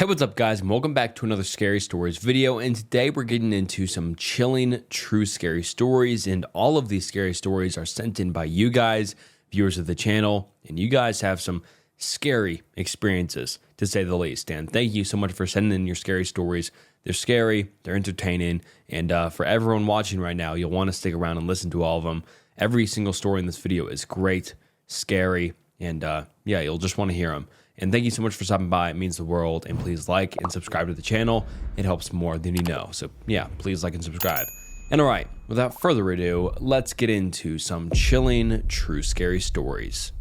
Hey, what's up guys, and welcome back to another Scary Stories video, and today we're getting into some chilling, true scary stories, and all of these scary stories are sent in by you guys, viewers of the channel, and you guys have some scary experiences, to say the least, and thank you so much for sending in your scary stories. They're scary, they're entertaining, and for everyone watching right now, you'll want to stick around and listen to all of them. Every single story in this video is great, scary, and yeah, you'll just want to hear them. And thank you so much for stopping by. It means the world. And please like and subscribe to the channel. It helps more than you know. So yeah, please like and subscribe. And all right, without further ado, let's get into some chilling, true scary stories.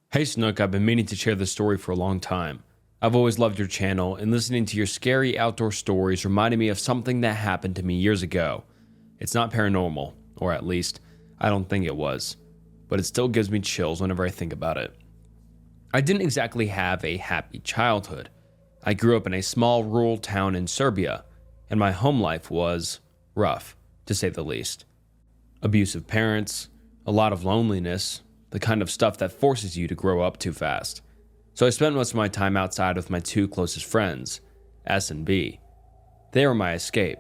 Hey Snook, I've been meaning to share this story for a long time. I've always loved your channel, and listening to your scary outdoor stories reminded me of something that happened to me years ago. It's not paranormal, or at least, I don't think it was. But it still gives me chills whenever I think about it. I didn't exactly have a happy childhood. I grew up in a small rural town in Serbia, and my home life was rough, to say the least. Abusive parents, a lot of loneliness, the kind of stuff that forces you to grow up too fast. So I spent most of my time outside with my two closest friends, S and B. They were my escape.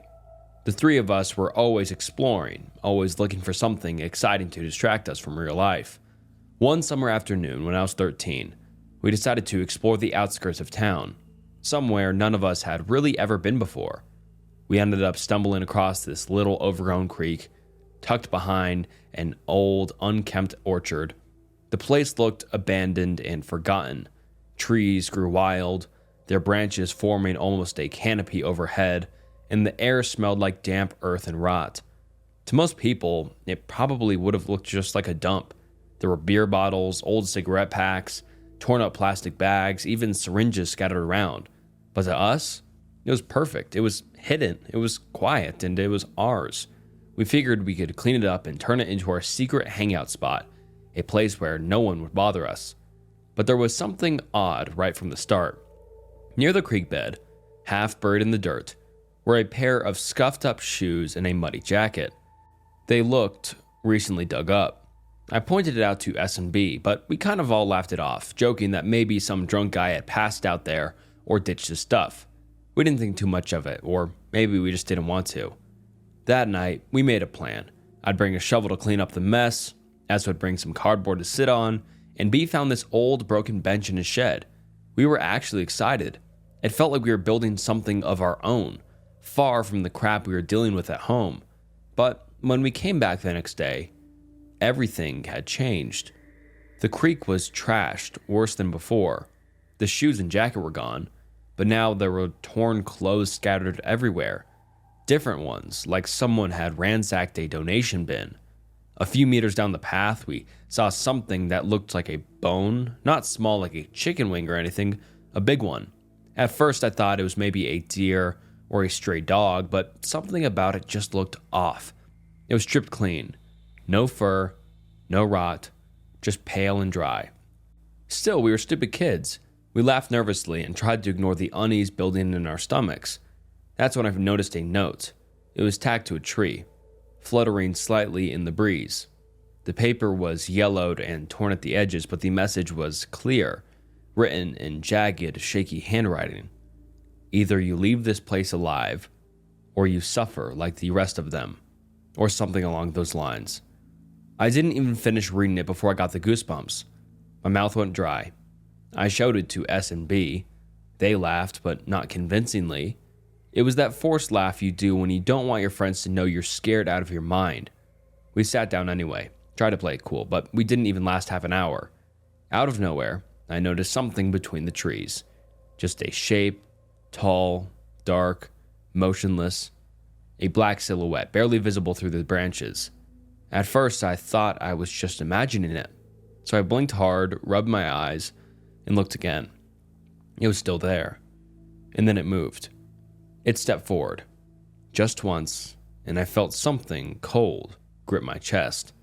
The three of us were always exploring, always looking for something exciting to distract us from real life. One summer afternoon when I was 13, we decided to explore the outskirts of town, somewhere none of us had really ever been before. We ended up stumbling across this little overgrown creek, tucked behind an old, unkempt orchard. The place looked abandoned and forgotten. Trees grew wild, their branches forming almost a canopy overhead, and the air smelled like damp earth and rot. To most people, it probably would have looked just like a dump. There were beer bottles, old cigarette packs, torn up plastic bags, even syringes scattered around. But to us, it was perfect. It was hidden, it was quiet, and it was ours. We figured we could clean it up and turn it into our secret hangout spot, a place where no one would bother us. But there was something odd right from the start. Near the creek bed, half buried in the dirt, were a pair of scuffed up shoes and a muddy jacket. They looked recently dug up. I pointed it out to S and B, but we kind of all laughed it off, joking that maybe some drunk guy had passed out there or ditched his stuff. We didn't think too much of it, or maybe we just didn't want to. That night, we made a plan. I'd bring a shovel to clean up the mess, S would bring some cardboard to sit on, and B found this old broken bench in his shed. We were actually excited. It felt like we were building something of our own, far from the crap we were dealing with at home. But when we came back the next day, everything had changed. The creek was trashed worse than before. The shoes and jacket were gone, but now there were torn clothes scattered everywhere. Different ones, like someone had ransacked a donation bin. A few meters down the path, we saw something that looked like a bone, not small like a chicken wing or anything, a big one. At first I thought it was maybe a deer or a stray dog, but something about it just looked off. It was stripped clean. No fur, no rot, just pale and dry. Still, we were stupid kids. We laughed nervously and tried to ignore the unease building in our stomachs. That's when I noticed a note. It was tacked to a tree, fluttering slightly in the breeze. The paper was yellowed and torn at the edges, but the message was clear, written in jagged, shaky handwriting. Either you leave this place alive, or you suffer like the rest of them, or something along those lines. I didn't even finish reading it before I got the goosebumps. My mouth went dry. I shouted to S and B. They laughed, but not convincingly. It was that forced laugh you do when you don't want your friends to know you're scared out of your mind. We sat down anyway, tried to play it cool, but we didn't even last half an hour. Out of nowhere, I noticed something between the trees. Just a shape, tall, dark, motionless. A black silhouette, barely visible through the branches. At first, I thought I was just imagining it, so I blinked hard, rubbed my eyes, and looked again. It was still there, and then it moved. It stepped forward, just once, and I felt something cold grip my chest.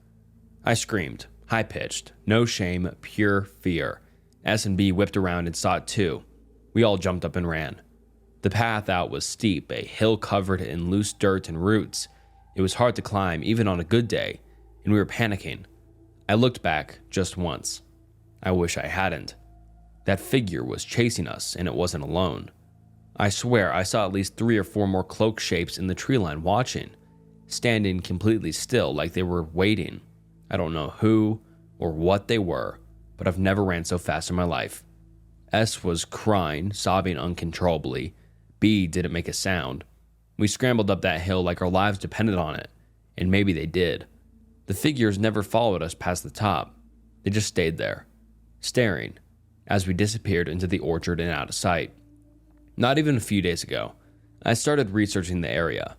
I screamed, high-pitched, no shame, pure fear. S and B whipped around and saw it too. We all jumped up and ran. The path out was steep, a hill covered in loose dirt and roots. It was hard to climb, even on a good day, and we were panicking. I looked back just once. I wish I hadn't. That figure was chasing us, and it wasn't alone. I swear I saw at least 3 or 4 more cloak shapes in the tree line watching, standing completely still like they were waiting. I don't know who or what they were, but I've never ran so fast in my life. S was crying, sobbing uncontrollably. B didn't make a sound. We scrambled up that hill like our lives depended on it, and maybe they did. The figures never followed us past the top. They just stayed there, staring, as we disappeared into the orchard and out of sight. Not even a few days ago, I started researching the area.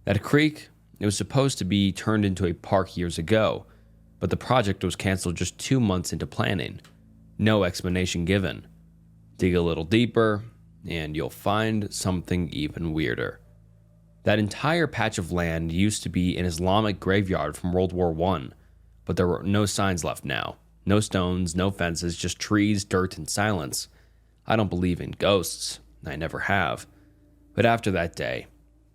That creek, it was supposed to be turned into a park years ago, but the project was canceled just 2 months into planning. No explanation given. Dig a little deeper, and you'll find something even weirder. That entire patch of land used to be an Islamic graveyard from World War I, but there were no signs left now. No stones, no fences, just trees, dirt, and silence. I don't believe in ghosts. I never have. But after that day,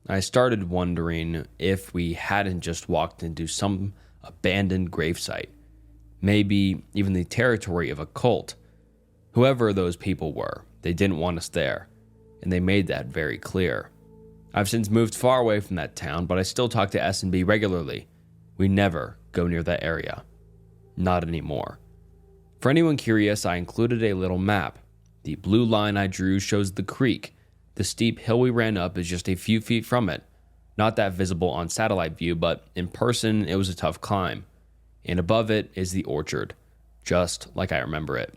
I started wondering if we hadn't just walked into some abandoned gravesite. Maybe even the territory of a cult. Whoever those people were, they didn't want us there, and they made that very clear. I've since moved far away from that town, but I still talk to S&B regularly. We never go near that area. Not anymore. For anyone curious, I included a little map. The blue line I drew shows the creek. The steep hill we ran up is just a few feet from it. Not that visible on satellite view, but in person it was a tough climb. And above it is the orchard, just like I remember it.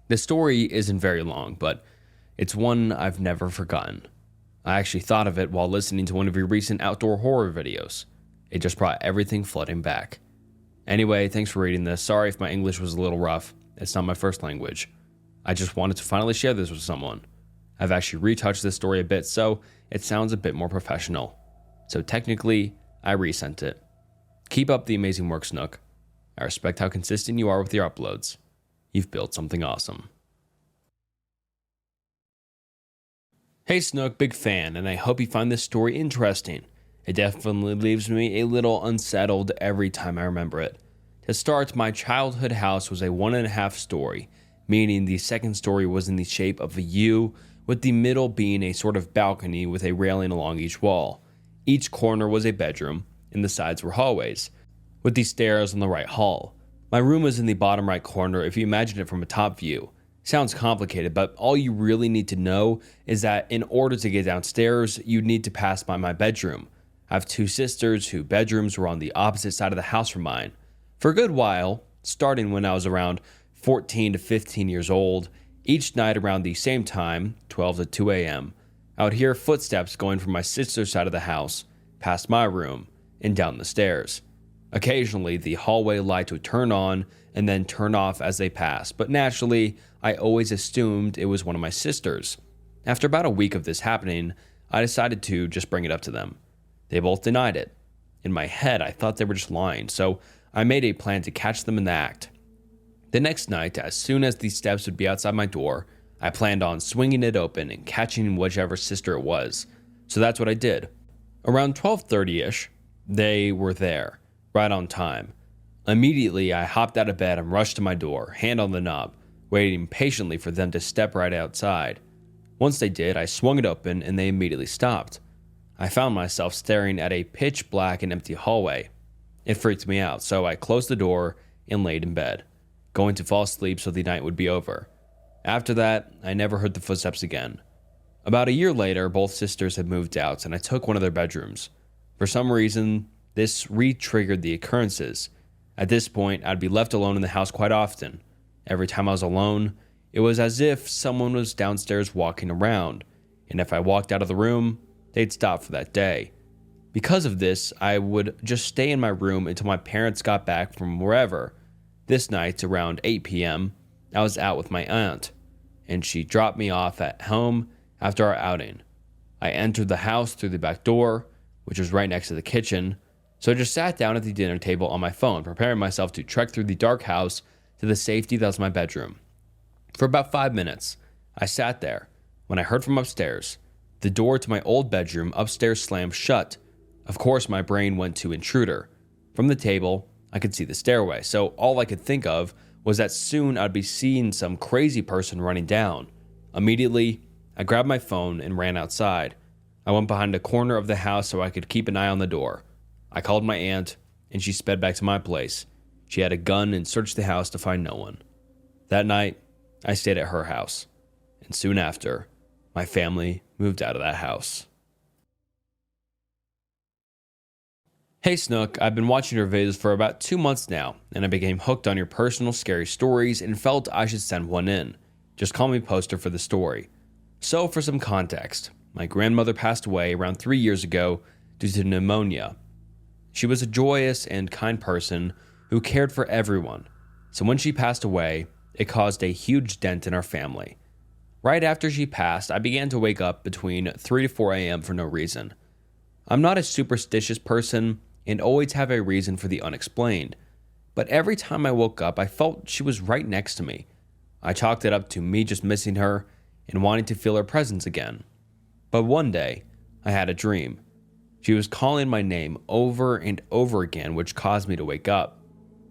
The story isn't very long, but it's one I've never forgotten. I actually thought of it while listening to one of your recent outdoor horror videos. It just brought everything flooding back. Anyway, thanks for reading this. Sorry if my English was a little rough. It's not my first language. I just wanted to finally share this with someone. I've actually retouched this story a bit, so it sounds a bit more professional. So technically, I resent it. Keep up the amazing work, Snook. I respect how consistent you are with your uploads. You've built something awesome. Hey Snook, big fan, and I hope you find this story interesting. It definitely leaves me a little unsettled every time I remember it. To start, my childhood house was a 1.5 story, meaning the second story was in the shape of a U, with the middle being a sort of balcony with a railing along each wall. Each corner was a bedroom, and the sides were hallways, with the stairs on the right hall. My room was in the bottom right corner if you imagine it from a top view. Sounds complicated, but all you really need to know is that in order to get downstairs, you'd need to pass by my bedroom. I have 2 sisters whose bedrooms were on the opposite side of the house from mine. For a good while, starting when I was around 14 to 15 years old, each night around the same time, 12 to 2 a.m., I would hear footsteps going from my sister's side of the house, past my room, and down the stairs. Occasionally, the hallway lights would turn on and then turn off as they passed, but naturally, I always assumed it was one of my sisters. After about a week of this happening, I decided to just bring it up to them. They both denied it. In my head, I thought they were just lying, so I made a plan to catch them in the act. The next night, as soon as the steps would be outside my door, I planned on swinging it open and catching whichever sister it was. So that's what I did. Around 12:30ish, they were there, right on time. Immediately, I hopped out of bed and rushed to my door, hand on the knob, waiting patiently for them to step right outside. Once they did, I swung it open and they immediately stopped. I found myself staring at a pitch black and empty hallway. It freaked me out, so I closed the door and laid in bed, going to fall asleep so the night would be over. After that, I never heard the footsteps again. About a year later, both sisters had moved out and I took one of their bedrooms. For some reason, this re-triggered the occurrences. At this point, I'd be left alone in the house quite often. Every time I was alone, it was as if someone was downstairs walking around, and if I walked out of the room, they'd stop for that day. Because of this, I would just stay in my room until my parents got back from wherever. This night, around 8 p.m., I was out with my aunt, and she dropped me off at home after our outing. I entered the house through the back door, which was right next to the kitchen, so I just sat down at the dinner table on my phone, preparing myself to trek through the dark house to the safety that was my bedroom. For about 5 minutes, I sat there when I heard from upstairs. The door to my old bedroom upstairs slammed shut. Of course, my brain went to intruder. From the table, I could see the stairway, so all I could think of was that soon I'd be seeing some crazy person running down. Immediately, I grabbed my phone and ran outside. I went behind a corner of the house so I could keep an eye on the door. I called my aunt, and she sped back to my place. She had a gun and searched the house to find no one. That night, I stayed at her house, and soon after, my family moved out of that house. Hey Snook, I've been watching your videos for about 2 months now, and I became hooked on your personal scary stories and felt I should send one in. Just call me poster for the story. So for some context, my grandmother passed away around 3 years ago due to pneumonia. She was a joyous and kind person who cared for everyone, so when she passed away, it caused a huge dent in our family. Right after she passed, I began to wake up between 3 to 4 a.m. for no reason. I'm not a superstitious person and always have a reason for the unexplained, but every time I woke up, I felt she was right next to me. I chalked it up to me just missing her and wanting to feel her presence again. But one day, I had a dream. She was calling my name over and over again, which caused me to wake up.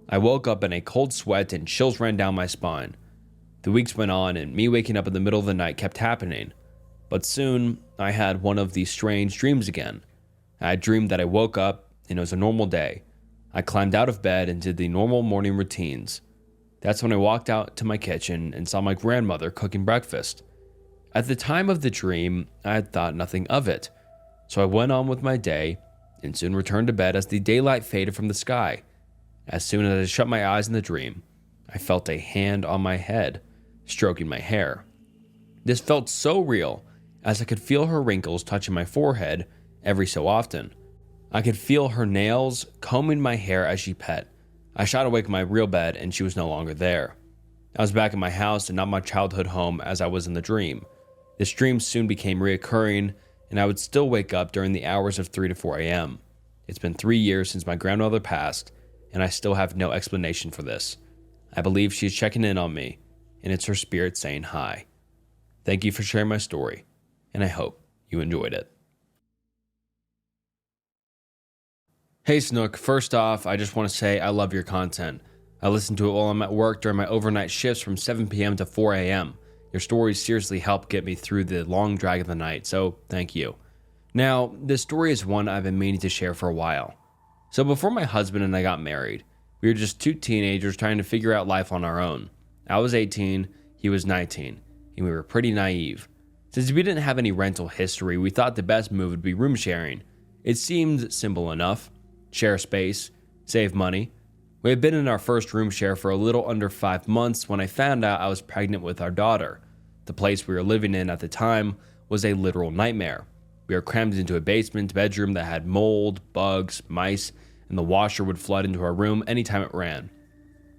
I woke up in a cold sweat and chills ran down my spine. The weeks went on and me waking up in the middle of the night kept happening. But soon, I had one of these strange dreams again. I dreamed that I woke up and it was a normal day. I climbed out of bed and did the normal morning routines. That's when I walked out to my kitchen and saw my grandmother cooking breakfast. At the time of the dream, I had thought nothing of it. So I went on with my day and soon returned to bed as the daylight faded from the sky. As soon as I shut my eyes in the dream, I felt a hand on my head, stroking my hair. This felt so real, as I could feel her wrinkles touching my forehead every so often. I could feel her nails combing my hair as she pet. I shot awake in my real bed and she was no longer there. I was back in my house and not my childhood home as I was in the dream. This dream soon became reoccurring, and I would still wake up during the hours of 3 to 4 a.m. It's been 3 years since my grandmother passed, and I still have no explanation for this. I believe she is checking in on me, and it's her spirit saying hi. Thank you for sharing my story, and I hope you enjoyed it. Hey Snook, first off, I just want to say I love your content. I listen to it while I'm at work during my overnight shifts from 7 p.m. to 4 a.m. Your stories seriously help get me through the long drag of the night, so thank you. Now, this story is one I've been meaning to share for a while. So before my husband and I got married, we were just two teenagers trying to figure out life on our own. I was 18, he was 19, and we were pretty naive. Since we didn't have any rental history, we thought the best move would be room sharing. It seemed simple enough. Share space, save money. We had been in our first room share for a little under 5 months when I found out I was pregnant with our daughter. The place we were living in at the time was a literal nightmare. We were crammed into a basement bedroom that had mold, bugs, mice, and the washer would flood into our room anytime it ran.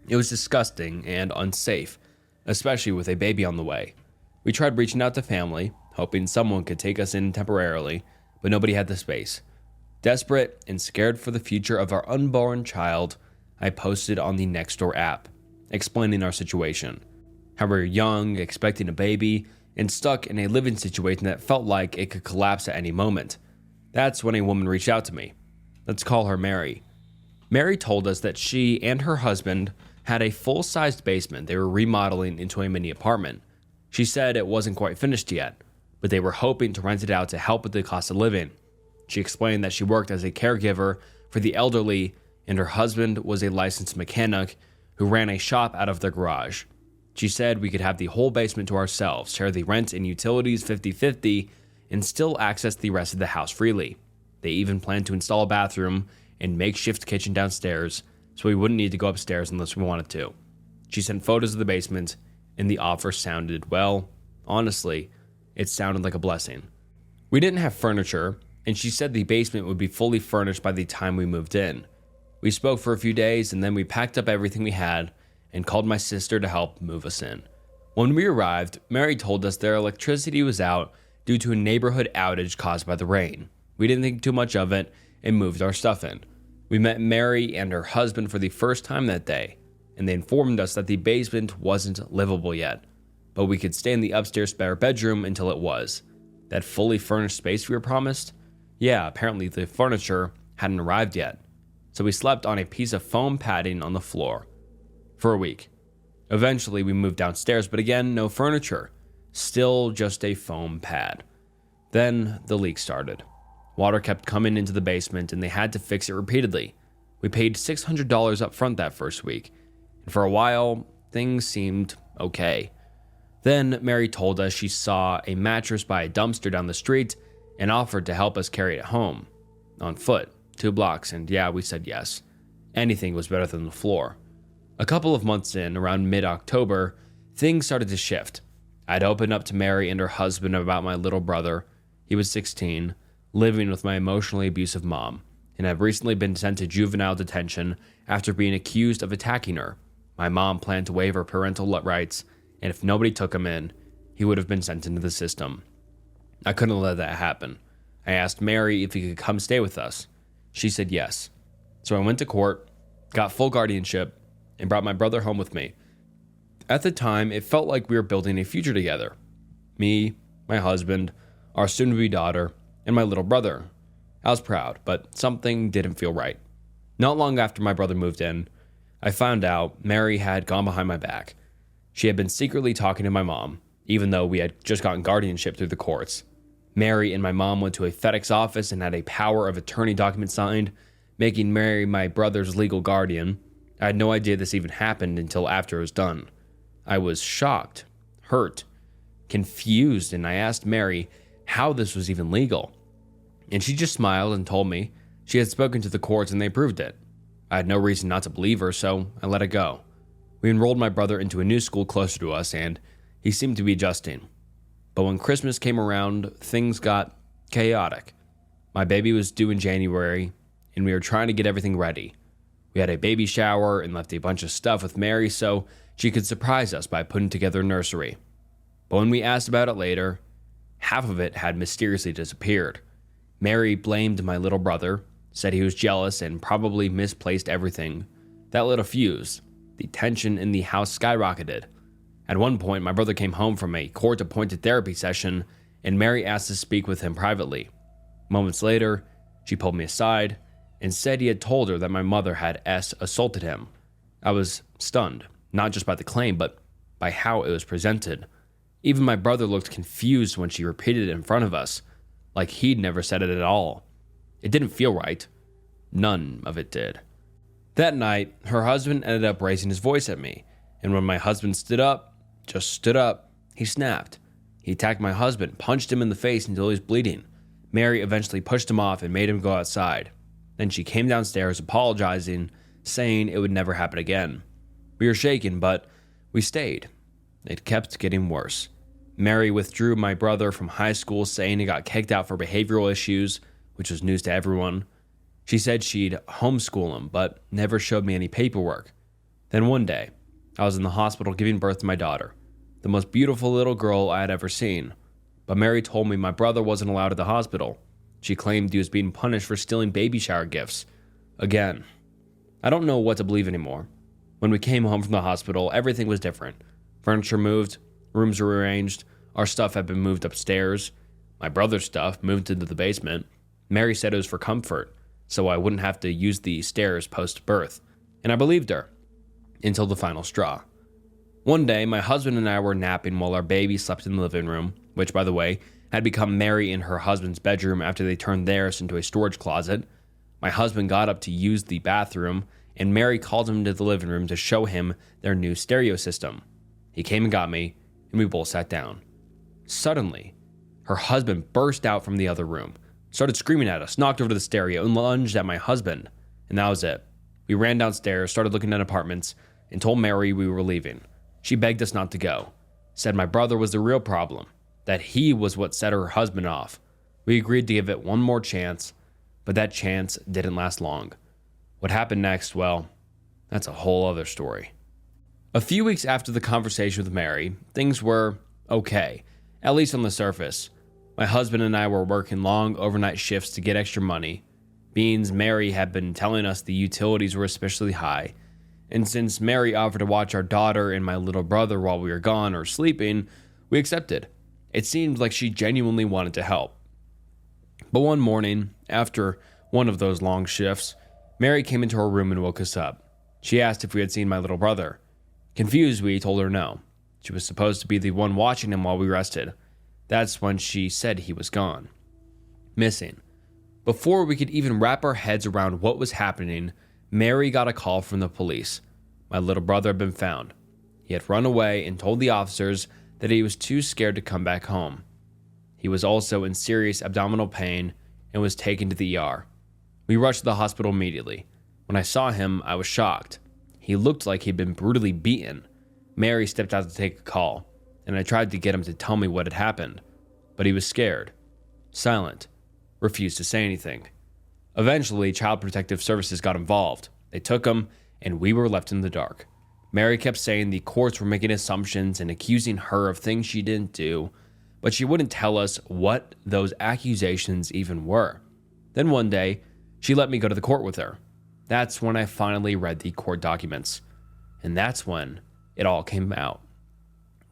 It was disgusting and unsafe, especially with a baby on the way. We tried reaching out to family, hoping someone could take us in temporarily, but nobody had the space. Desperate and scared for the future of our unborn child, I posted on the Nextdoor app, explaining our situation. How we were young, expecting a baby, and stuck in a living situation that felt like it could collapse at any moment. That's when a woman reached out to me. Let's call her Mary. Mary told us that she and her husband had a full-sized basement they were remodeling into a mini apartment. She said it wasn't quite finished yet, but they were hoping to rent it out to help with the cost of living. She explained that she worked as a caregiver for the elderly, and her husband was a licensed mechanic who ran a shop out of their garage. She said we could have the whole basement to ourselves, share the rent and utilities 50-50, and still access the rest of the house freely. They even planned to install a bathroom and makeshift kitchen downstairs, so we wouldn't need to go upstairs unless we wanted to. She sent photos of the basement, and the offer sounded, well, honestly, it sounded like a blessing. We didn't have furniture, and she said the basement would be fully furnished by the time we moved in. We spoke for a few days, and then we packed up everything we had and called my sister to help move us in. When we arrived, Mary told us their electricity was out due to a neighborhood outage caused by the rain. We didn't think too much of it and moved our stuff in. We met Mary and her husband for the first time that day, and they informed us that the basement wasn't livable yet, but we could stay in the upstairs spare bedroom until it was. That fully furnished space we were promised? Yeah, apparently the furniture hadn't arrived yet. So we slept on a piece of foam padding on the floor for a week. Eventually, we moved downstairs, but again, no furniture. Still just a foam pad. Then the leak started. Water kept coming into the basement, and they had to fix it repeatedly. We paid $600 up front that first week, and for a while, things seemed okay. Then Mary told us she saw a mattress by a dumpster down the street and offered to help us carry it home. On foot, 2 blocks, and yeah, we said yes. Anything was better than the floor. A couple of months in, around mid-October, things started to shift. I'd opened up to Mary and her husband about my little brother. He was 16, living with my emotionally abusive mom, and had recently been sent to juvenile detention after being accused of attacking her. My mom planned to waive her parental rights, and if nobody took him in, he would have been sent into the system. I couldn't let that happen. I asked Mary if he could come stay with us. She said yes. So I went to court, got full guardianship, and brought my brother home with me. At the time, it felt like we were building a future together. Me, my husband, our soon-to-be daughter, and my little brother. I was proud, but something didn't feel right. Not long after my brother moved in, I found out Mary had gone behind my back. She had been secretly talking to my mom, even though we had just gotten guardianship through the courts. Mary and my mom went to a FedEx office and had a power of attorney document signed, making Mary my brother's legal guardian. I had no idea this even happened until after it was done. I was shocked, hurt, confused, and I asked Mary how this was even legal. And she just smiled and told me she had spoken to the courts and they approved it. I had no reason not to believe her, so I let it go. We enrolled my brother into a new school closer to us, and he seemed to be adjusting. But when Christmas came around, things got chaotic. My baby was due in January, and we were trying to get everything ready. We had a baby shower and left a bunch of stuff with Mary so she could surprise us by putting together a nursery. But when we asked about it later, half of it had mysteriously disappeared. Mary blamed my little brother, said he was jealous and probably misplaced everything. That lit a fuse. The tension in the house skyrocketed. At one point, my brother came home from a court-appointed therapy session, and Mary asked to speak with him privately. Moments later, she pulled me aside and said he had told her that my mother had assaulted him. I was stunned, not just by the claim, but by how it was presented. Even my brother looked confused when she repeated it in front of us, like he'd never said it at all. It didn't feel right. None of it did. That night, her husband ended up raising his voice at me, and when my husband stood up, he snapped. He attacked my husband, punched him in the face until he was bleeding. Mary eventually pushed him off and made him go outside. Then she came downstairs apologizing, saying it would never happen again. We were shaken, but we stayed. It kept getting worse. Mary withdrew my brother from high school, saying he got kicked out for behavioral issues, which was news to everyone. She said she'd homeschool him, but never showed me any paperwork. Then one day, I was in the hospital giving birth to my daughter, the most beautiful little girl I had ever seen. But Mary told me my brother wasn't allowed at the hospital. She claimed he was being punished for stealing baby shower gifts. Again, I don't know what to believe anymore. When we came home from the hospital, everything was different. Furniture moved, rooms were rearranged, our stuff had been moved upstairs. My brother's stuff moved into the basement. Mary said it was for comfort, so I wouldn't have to use the stairs post-birth. And I believed her, until the final straw. One day, my husband and I were napping while our baby slept in the living room, which, by the way, had become Mary and her husband's bedroom after they turned theirs into a storage closet. My husband got up to use the bathroom, and Mary called him into the living room to show him their new stereo system. He came and got me, and we both sat down. Suddenly, her husband burst out from the other room, started screaming at us, knocked over the stereo, and lunged at my husband. And that was it. We ran downstairs, started looking at apartments, and told Mary we were leaving. She begged us not to go, said my brother was the real problem, that he was what set her husband off. We agreed to give it one more chance, but that chance didn't last long. What happened next, well, that's a whole other story. A few weeks after the conversation with Mary, things were okay, at least on the surface. My husband and I were working long overnight shifts to get extra money. Beans Mary had been telling us the utilities were especially high, and since Mary offered to watch our daughter and my little brother while we were gone or sleeping, we accepted. It seemed like she genuinely wanted to help. But one morning, after one of those long shifts, Mary came into our room and woke us up. She asked if we had seen my little brother. Confused, we told her no. She was supposed to be the one watching him while we rested. That's when she said he was gone. Missing. Before we could even wrap our heads around what was happening, Mary got a call from the police. My little brother had been found. He had run away and told the officers that he was too scared to come back home. He was also in serious abdominal pain and was taken to the ER. We rushed to the hospital immediately. When I saw him, I was shocked. He looked like he'd been brutally beaten. Mary stepped out to take a call, and I tried to get him to tell me what had happened, but he was scared, silent, refused to say anything. Eventually, Child Protective Services got involved. They took him, and we were left in the dark. Mary kept saying the courts were making assumptions and accusing her of things she didn't do, but she wouldn't tell us what those accusations even were. Then one day, she let me go to the court with her. That's when I finally read the court documents, and that's when it all came out.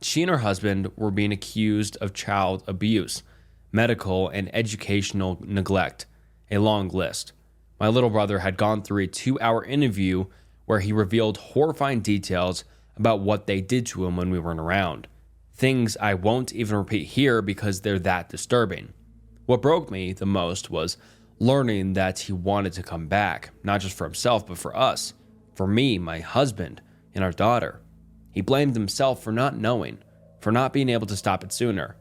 She and her husband were being accused of child abuse, medical and educational neglect, a long list. My little brother had gone through a 2-hour interview where he revealed horrifying details about what they did to him when we weren't around. Things I won't even repeat here because they're that disturbing. What broke me the most was learning that he wanted to come back, not just for himself, but for us, for me, my husband, and our daughter. He blamed himself for not knowing, for not being able to stop it sooner.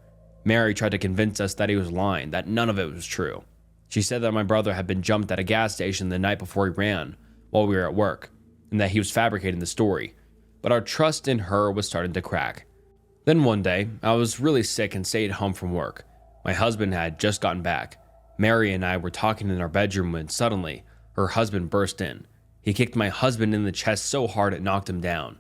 Mary tried to convince us that he was lying, that none of it was true. She said that my brother had been jumped at a gas station the night before he ran while we were at work, and that he was fabricating the story. But our trust in her was starting to crack. Then one day, I was really sick and stayed home from work. My husband had just gotten back. Mary and I were talking in our bedroom when suddenly, her husband burst in. He kicked my husband in the chest so hard it knocked him down.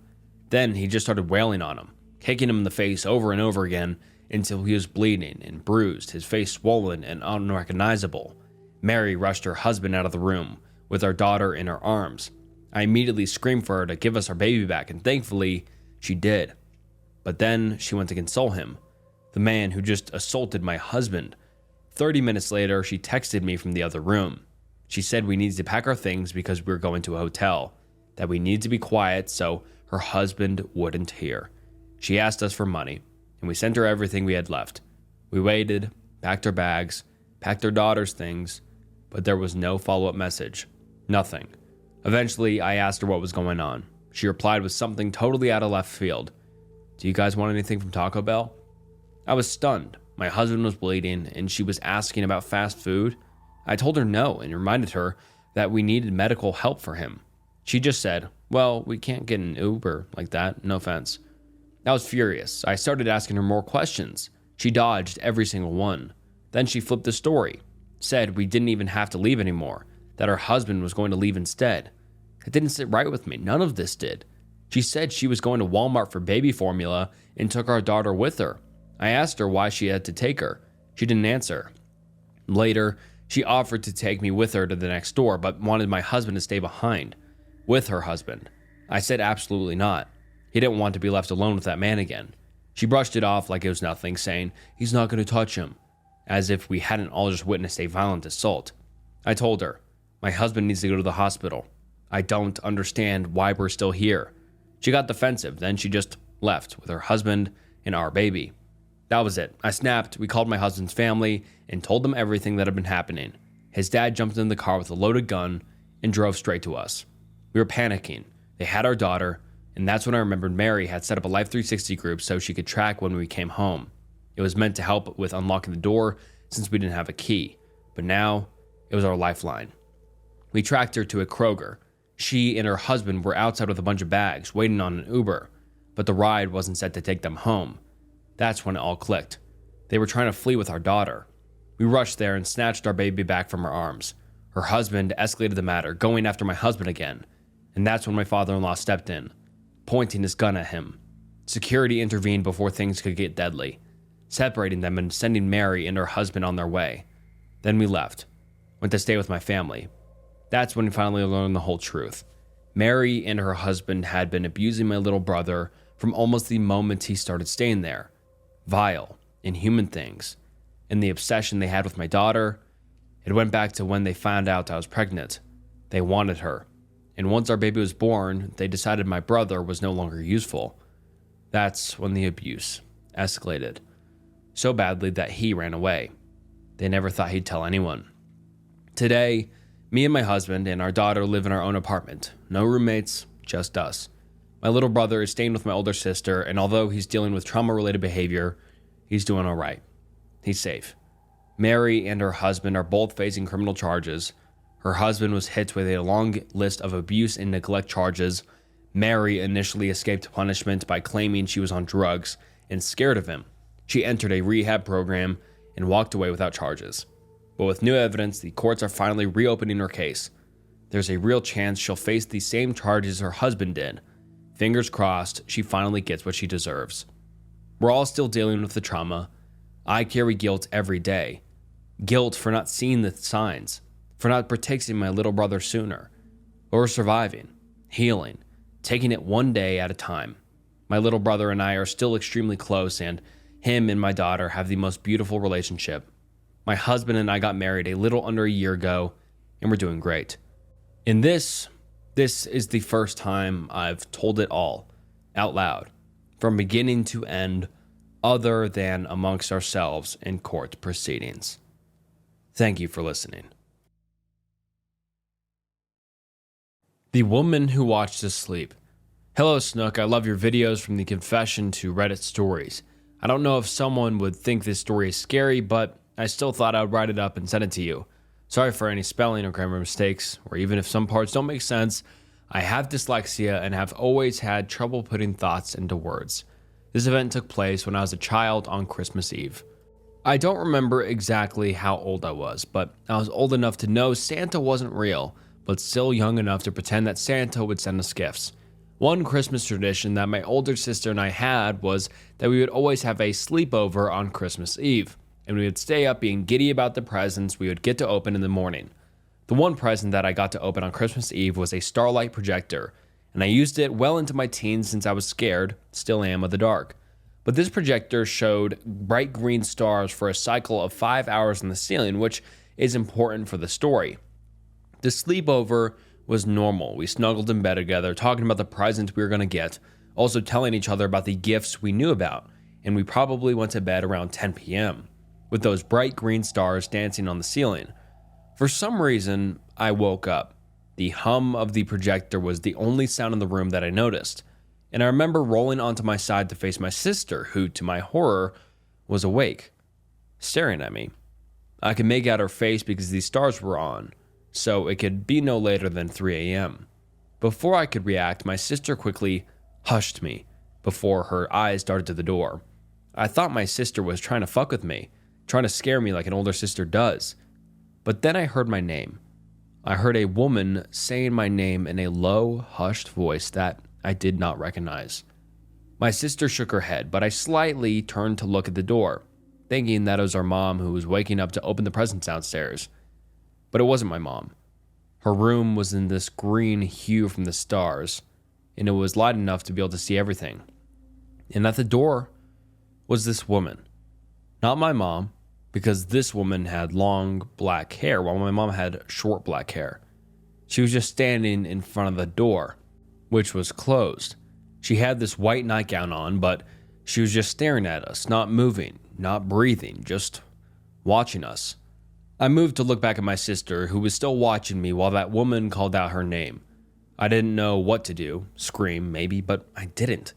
Then he just started wailing on him, kicking him in the face over and over again until he was bleeding and bruised, his face swollen and unrecognizable. Mary rushed her husband out of the room with our daughter in her arms. I immediately screamed for her to give us our baby back, and thankfully, she did. But then she went to console him, the man who just assaulted my husband. 30 minutes later, she texted me from the other room. She said we needed to pack our things because we were going to a hotel, that we needed to be quiet so her husband wouldn't hear. She asked us for money, and we sent her everything we had left. We waited, packed our bags, packed our daughter's things, but there was no follow-up message. Nothing. Eventually, I asked her what was going on. She replied with something totally out of left field. "Do you guys want anything from Taco Bell?" I was stunned. My husband was bleeding, and she was asking about fast food. I told her no and reminded her that we needed medical help for him. She just said, "Well, we can't get an Uber like that, no offense." I was furious. I started asking her more questions. She dodged every single one. Then she flipped the story, said we didn't even have to leave anymore, that her husband was going to leave instead. It didn't sit right with me. None of this did. She said she was going to Walmart for baby formula and took our daughter with her. I asked her why she had to take her. She didn't answer. Later, she offered to take me with her to the next door, but wanted my husband to stay behind with her husband. I said absolutely not. He didn't want to be left alone with that man again. She brushed it off like it was nothing, saying, "He's not going to touch him," as if we hadn't all just witnessed a violent assault. I told her, "My husband needs to go to the hospital. I don't understand why we're still here." She got defensive, then she just left with her husband and our baby. That was it. I snapped. We called my husband's family and told them everything that had been happening. His dad jumped in the car with a loaded gun and drove straight to us. We were panicking. They had our daughter, and that's when I remembered Mary had set up a Life 360 group so she could track when we came home. It was meant to help with unlocking the door since we didn't have a key, but now it was our lifeline. We tracked her to a Kroger. She and her husband were outside with a bunch of bags, waiting on an Uber, but the ride wasn't set to take them home. That's when it all clicked. They were trying to flee with our daughter. We rushed there and snatched our baby back from her arms. Her husband escalated the matter, going after my husband again, and that's when my father-in-law stepped in, pointing his gun at him. Security intervened before things could get deadly, separating them and sending Mary and her husband on their way. Then we left, went to stay with my family. That's when we finally learned the whole truth. Mary and her husband had been abusing my little brother from almost the moment he started staying there. Vile, inhuman things. And the obsession they had with my daughter, it went back to when they found out I was pregnant. They wanted her, And once our baby was born, they decided my brother was no longer useful. That's when the abuse escalated so badly that he ran away. They never thought he'd tell anyone. Today, me and my husband and our daughter live in our own apartment. No roommates, just us. My little brother is staying with my older sister, and although he's dealing with trauma-related behavior, he's doing all right. He's safe. Mary and her husband are both facing criminal charges. Her husband was hit with a long list of abuse and neglect charges. Mary initially escaped punishment by claiming she was on drugs and scared of him. She entered a rehab program and walked away without charges. But with new evidence, the courts are finally reopening her case. There's a real chance she'll face the same charges her husband did. Fingers crossed, she finally gets what she deserves. We're all still dealing with the trauma. I carry guilt every day. Guilt for not seeing the signs, for not protecting my little brother sooner, or surviving, healing, taking it one day at a time. My little brother and I are still extremely close, and him and my daughter have the most beautiful relationship. My husband and I got married a little under a year ago, and we're doing great. And this is the first time I've told it all, out loud, from beginning to end, other than amongst ourselves in court proceedings. Thank you for listening. The woman who watched us sleep. Hello, Snook. I love your videos from the confession to Reddit stories. I don't know if someone would think this story is scary, but I still thought I would write it up and send it to you. Sorry for any spelling or grammar mistakes, or even if some parts don't make sense. I have dyslexia and have always had trouble putting thoughts into words. This event took place when I was a child on Christmas Eve. I don't remember exactly how old I was, but I was old enough to know Santa wasn't real, but still young enough to pretend that Santa would send us gifts. One Christmas tradition that my older sister and I had was that we would always have a sleepover on Christmas Eve, and we would stay up being giddy about the presents we would get to open in the morning. The one present that I got to open on Christmas Eve was a Starlight projector, and I used it well into my teens since I was scared, still am, of the dark. But this projector showed bright green stars for a cycle of 5 hours on the ceiling, which is important for the story. The sleepover was normal. We snuggled in bed together, talking about the presents we were going to get, also telling each other about the gifts we knew about, and we probably went to bed around 10 p.m., with those bright green stars dancing on the ceiling. For some reason, I woke up. The hum of the projector was the only sound in the room that I noticed, and I remember rolling onto my side to face my sister, who, to my horror, was awake, staring at me. I could make out her face because these stars were on, so it could be no later than 3 a.m. Before I could react, my sister quickly hushed me before her eyes darted to the door. I thought my sister was trying to fuck with me, trying to scare me like an older sister does. But then I heard my name. I heard a woman saying my name in a low, hushed voice that I did not recognize. My sister shook her head, but I slightly turned to look at the door, thinking that it was our mom who was waking up to open the presents downstairs. But it wasn't my mom. Her room was in this green hue from the stars, and it was light enough to be able to see everything. And at the door was this woman. Not my mom, because this woman had long black hair, while my mom had short black hair. She was just standing in front of the door, which was closed. She had this white nightgown on, but she was just staring at us, not moving, not breathing, just watching us. I moved to look back at my sister, who was still watching me while that woman called out her name. I didn't know what to do, scream maybe, but I didn't.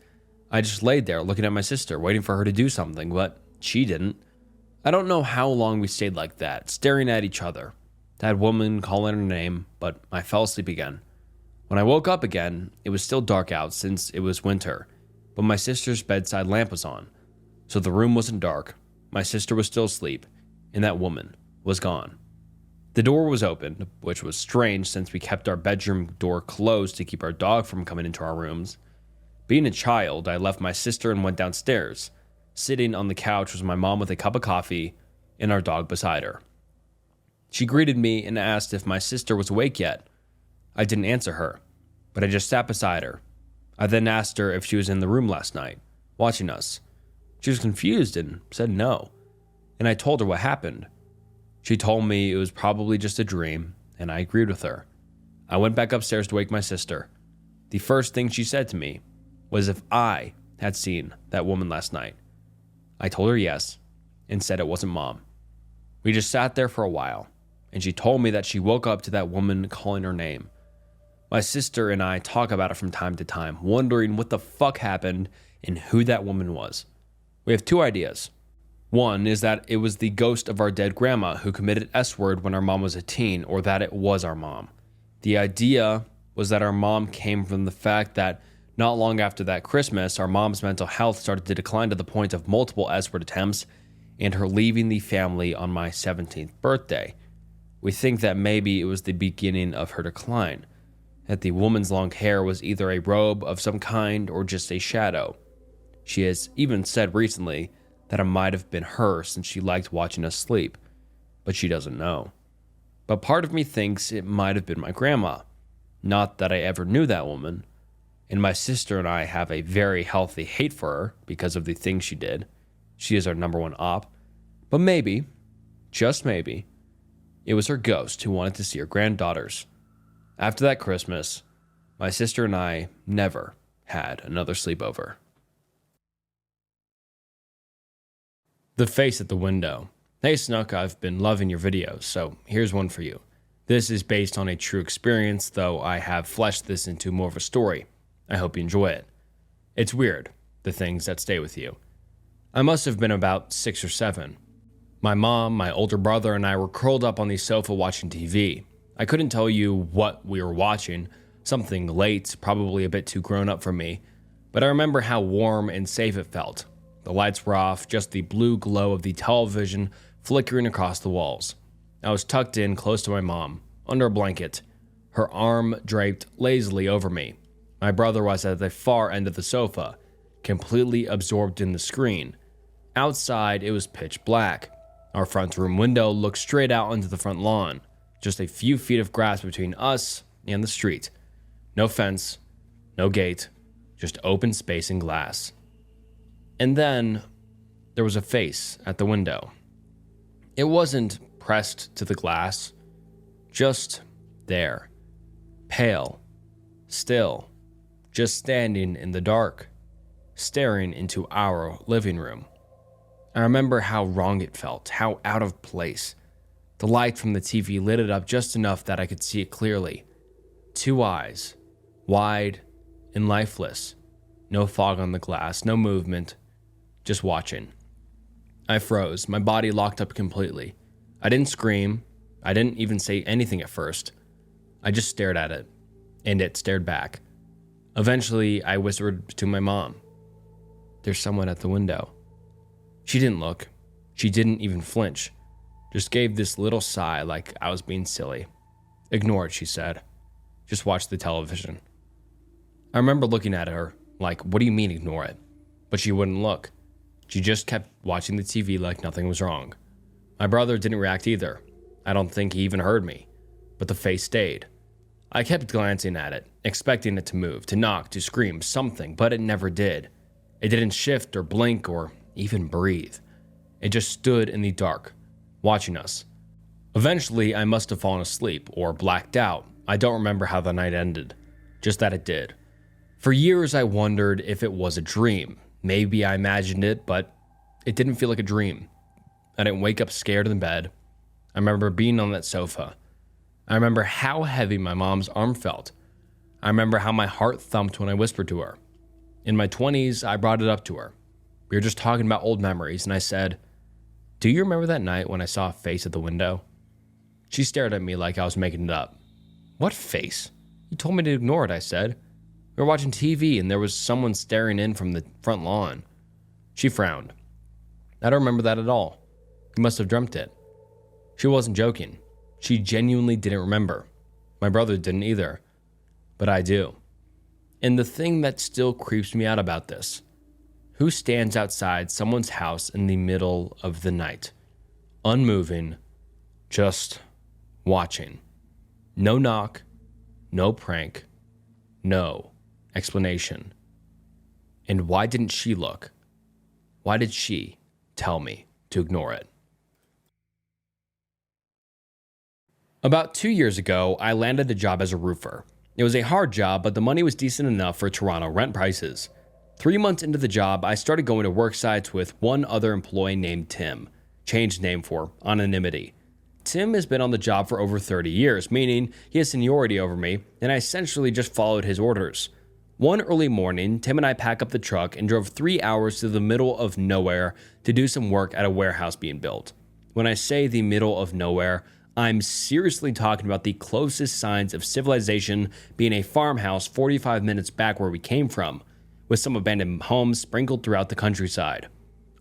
I just laid there looking at my sister, waiting for her to do something, but she didn't. I don't know how long we stayed like that, staring at each other. That woman calling her name, but I fell asleep again. When I woke up again, it was still dark out since it was winter, but my sister's bedside lamp was on. So the room wasn't dark, my sister was still asleep, and that woman was gone. The door was open, which was strange since we kept our bedroom door closed to keep our dog from coming into our rooms. Being a child, I left my sister and went downstairs. Sitting on the couch was my mom with a cup of coffee and our dog beside her. She greeted me and asked if my sister was awake yet. I didn't answer her, but I just sat beside her. I then asked her if she was in the room last night, watching us. She was confused and said no, and I told her what happened. She told me it was probably just a dream, and I agreed with her. I went back upstairs to wake my sister. The first thing she said to me was if I had seen that woman last night. I told her yes and said it wasn't Mom. We just sat there for a while, and she told me that she woke up to that woman calling her name. My sister and I talk about it from time to time, wondering what the fuck happened and who that woman was. We have two ideas. One is that it was the ghost of our dead grandma who committed S-word when our mom was a teen, or that it was our mom. The idea was that our mom came from the fact that not long after that Christmas, our mom's mental health started to decline to the point of multiple S-word attempts and her leaving the family on my 17th birthday. We think that maybe it was the beginning of her decline, that the woman's long hair was either a robe of some kind or just a shadow. She has even said recently that it might have been her since she liked watching us sleep, but she doesn't know. But part of me thinks it might have been my grandma. Not that I ever knew that woman, and my sister and I have a very healthy hate for her because of the things she did. She is our number one op. But maybe, just maybe, it was her ghost who wanted to see her granddaughters. After that Christmas, my sister and I never had another sleepover. The face at the window. Hey Snook, I've been loving your videos, so here's one for you. This is based on a true experience, though I have fleshed this into more of a story. I hope you enjoy it. It's weird, the things that stay with you. I must have been about 6 or 7. My mom, my older brother, and I were curled up on the sofa watching TV. I couldn't tell you what we were watching, something late, probably a bit too grown up for me, but I remember how warm and safe it felt. The lights were off, just the blue glow of the television flickering across the walls. I was tucked in close to my mom, under a blanket, her arm draped lazily over me. My brother was at the far end of the sofa, completely absorbed in the screen. Outside, it was pitch black. Our front room window looked straight out onto the front lawn, just a few feet of grass between us and the street. No fence, no gate, just open space and glass. And then there was a face at the window. It wasn't pressed to the glass, just there, pale, still, just standing in the dark, staring into our living room. I remember how wrong it felt, how out of place. The light from the TV lit it up just enough that I could see it clearly. 2 eyes, wide and lifeless. No fog on the glass, no movement, just watching. I froze, my body locked up completely. I didn't scream, I didn't even say anything at first. I just stared at it, and it stared back. Eventually, I whispered to my mom, "There's someone at the window." She didn't look. She didn't even flinch. Just gave this little sigh like I was being silly. "Ignore it," she said. "Just watch the television." I remember looking at her like, "What do you mean ignore it?" But she wouldn't look. She just kept watching the TV like nothing was wrong. My brother didn't react either. I don't think he even heard me. But the face stayed. I kept glancing at it, expecting it to move, to knock, to scream, something, but it never did. It didn't shift or blink or even breathe. It just stood in the dark, watching us. Eventually, I must have fallen asleep or blacked out. I don't remember how the night ended, just that it did. For years, I wondered if it was a dream. Maybe I imagined it, but it didn't feel like a dream. I didn't wake up scared in bed. I remember being on that sofa. I remember how heavy my mom's arm felt. I remember how my heart thumped when I whispered to her. In my 20s, I brought it up to her. We were just talking about old memories, and I said, "Do you remember that night when I saw a face at the window?" She stared at me like I was making it up. "What face? You told me to ignore it," I said. "We were watching TV, and there was someone staring in from the front lawn." She frowned. "I don't remember that at all. You must have dreamt it." She wasn't joking. She genuinely didn't remember. My brother didn't either. But I do. And the thing that still creeps me out about this: who stands outside someone's house in the middle of the night, unmoving, just watching? No knock, no prank, no explanation. And why didn't she look? Why did she tell me to ignore it? About 2 years ago, I landed a job as a roofer. It was a hard job, but the money was decent enough for Toronto rent prices. 3 months into the job, I started going to work sites with one other employee named Tim, changed name for anonymity. Tim has been on the job for over 30 years, meaning he has seniority over me, and I essentially just followed his orders. One early morning, Tim and I packed up the truck and drove 3 hours to the middle of nowhere to do some work at a warehouse being built. When I say the middle of nowhere, I'm seriously talking about the closest signs of civilization being a farmhouse 45 minutes back where we came from, with some abandoned homes sprinkled throughout the countryside.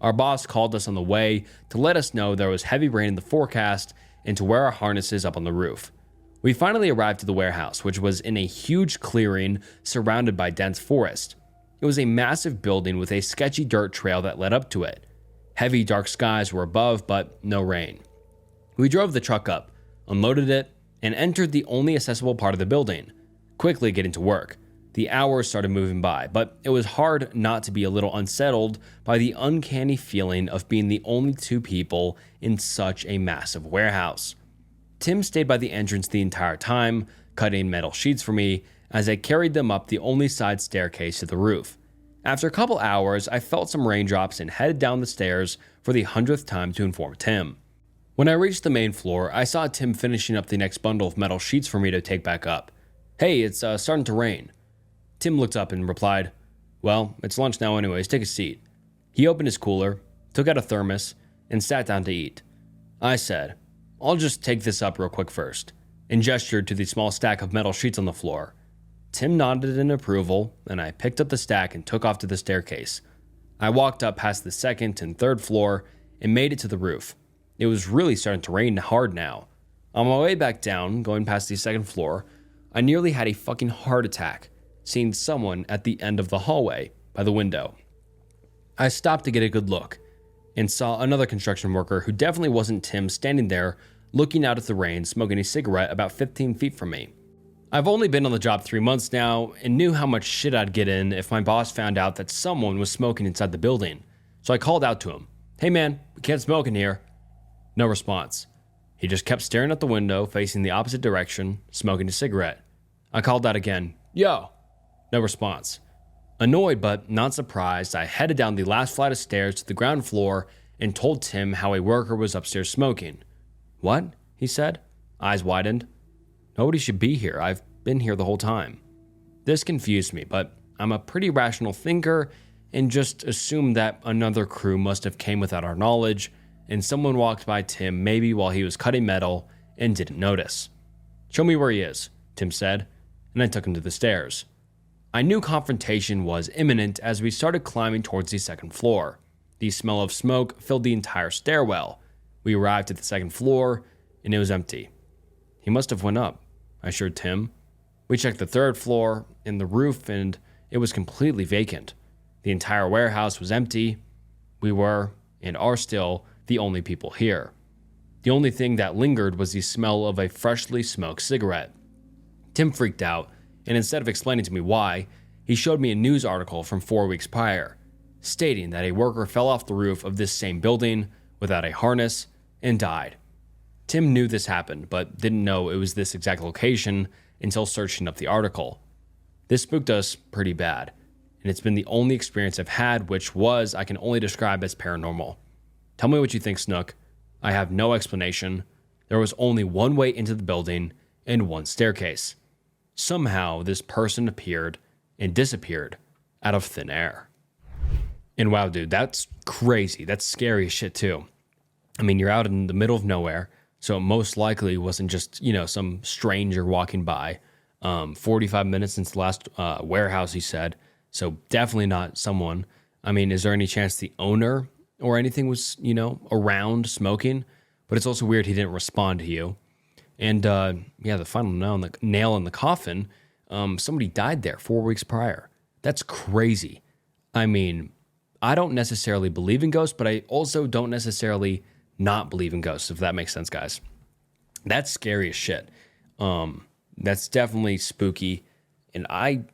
Our boss called us on the way to let us know there was heavy rain in the forecast and to wear our harnesses up on the roof. We finally arrived at the warehouse, which was in a huge clearing surrounded by dense forest. It was a massive building with a sketchy dirt trail that led up to it. Heavy dark skies were above, but no rain. We drove the truck up, unloaded it, and entered the only accessible part of the building, quickly getting to work. The hours started moving by, but it was hard not to be a little unsettled by the uncanny feeling of being the only two people in such a massive warehouse. Tim stayed by the entrance the entire time, cutting metal sheets for me as I carried them up the only side staircase to the roof. After a couple hours, I felt some raindrops and headed down the stairs for the 100th time to inform Tim. When I reached the main floor, I saw Tim finishing up the next bundle of metal sheets for me to take back up. "Hey, it's starting to rain." Tim looked up and replied, "Well, it's lunch now anyways, take a seat." He opened his cooler, took out a thermos, and sat down to eat. I said, "I'll just take this up real quick first," and gestured to the small stack of metal sheets on the floor. Tim nodded in approval, and I picked up the stack and took off to the staircase. I walked up past the second and third floor and made it to the roof. It was really starting to rain hard now. On my way back down, going past the second floor, I nearly had a fucking heart attack, seeing someone at the end of the hallway by the window. I stopped to get a good look and saw another construction worker who definitely wasn't Tim standing there looking out at the rain, smoking a cigarette about 15 feet from me. I've only been on the job 3 months now and knew how much shit I'd get in if my boss found out that someone was smoking inside the building. So I called out to him, "Hey man, we can't smoke in here." No response. He just kept staring at the window, facing the opposite direction, smoking a cigarette. I called out again, "Yo!" No response. Annoyed but not surprised, I headed down the last flight of stairs to the ground floor and told Tim how a worker was upstairs smoking. "What?" he said, eyes widened. "Nobody should be here. I've been here the whole time." This confused me, but I'm a pretty rational thinker and just assumed that another crew must have came without our knowledge and someone walked by Tim maybe while he was cutting metal and didn't notice. "Show me where he is," Tim said, and I took him to the stairs. I knew confrontation was imminent as we started climbing towards the second floor. The smell of smoke filled the entire stairwell. We arrived at the second floor, and it was empty. "He must have went up," I assured Tim. We checked the third floor and the roof, and it was completely vacant. The entire warehouse was empty. We were, and are still, the only people here. The only thing that lingered was the smell of a freshly smoked cigarette. Tim freaked out, and instead of explaining to me why, he showed me a news article from 4 weeks prior, stating that a worker fell off the roof of this same building without a harness and died. Tim knew this happened, but didn't know it was this exact location until searching up the article. This spooked us pretty bad, and it's been the only experience I've had, which I can only describe as paranormal. Tell me what you think, Snook. I have no explanation. There was only one way into the building and one staircase. Somehow, this person appeared and disappeared out of thin air. And wow, dude, that's crazy. That's scary as shit, too. I mean, you're out in the middle of nowhere, so it most likely wasn't just, some stranger walking by. 45 minutes since the last warehouse, he said. So definitely not someone. I mean, is there any chance the owner or anything was, around smoking? But it's also weird he didn't respond to you. And the final nail in the coffin, somebody died there 4 weeks prior. That's crazy. I mean, I don't necessarily believe in ghosts, but I also don't necessarily not believe in ghosts, if that makes sense, guys. That's scary as shit. That's definitely spooky, and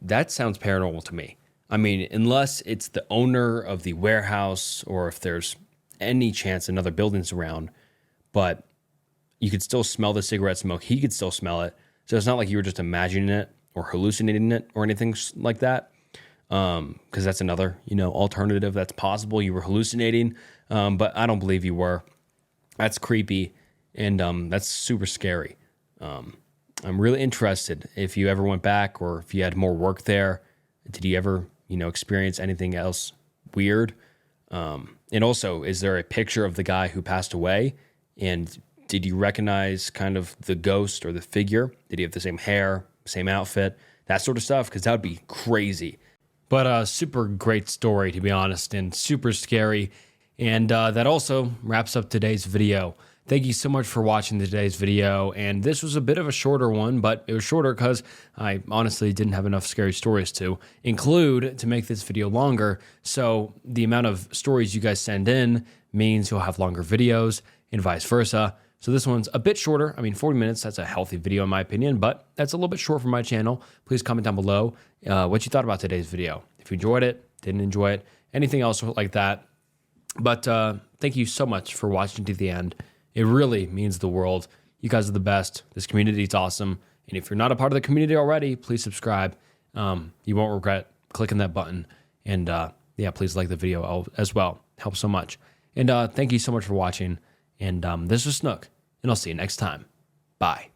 that sounds paranormal to me. I mean, unless it's the owner of the warehouse or if there's any chance another building's around, but you could still smell the cigarette smoke. He could still smell it. So it's not like you were just imagining it or hallucinating it or anything like that. Because that's another, alternative that's possible. You were hallucinating, but I don't believe you were. That's creepy, and that's super scary. I'm really interested if you ever went back or if you had more work there. Did you ever, experience anything else weird? And also, is there a picture of the guy who passed away? And did you recognize kind of the ghost or the figure? Did he have the same hair, same outfit, that sort of stuff? Because that would be crazy. But super great story, to be honest, and super scary. And that also wraps up today's video. Thank you so much for watching today's video. And this was a bit of a shorter one, but it was shorter because I honestly didn't have enough scary stories to include to make this video longer. So the amount of stories you guys send in means you'll have longer videos and vice versa. So this one's a bit shorter. 40 minutes, that's a healthy video in my opinion, but that's a little bit short for my channel. Please comment down below what you thought about today's video. If you enjoyed it, didn't enjoy it, anything else like that. But thank you so much for watching to the end. It really means the world. You guys are the best. This community is awesome. And if you're not a part of the community already, please subscribe. You won't regret clicking that button. And please like the video as well. It helps so much. And thank you so much for watching. And this was Snook. And I'll see you next time. Bye.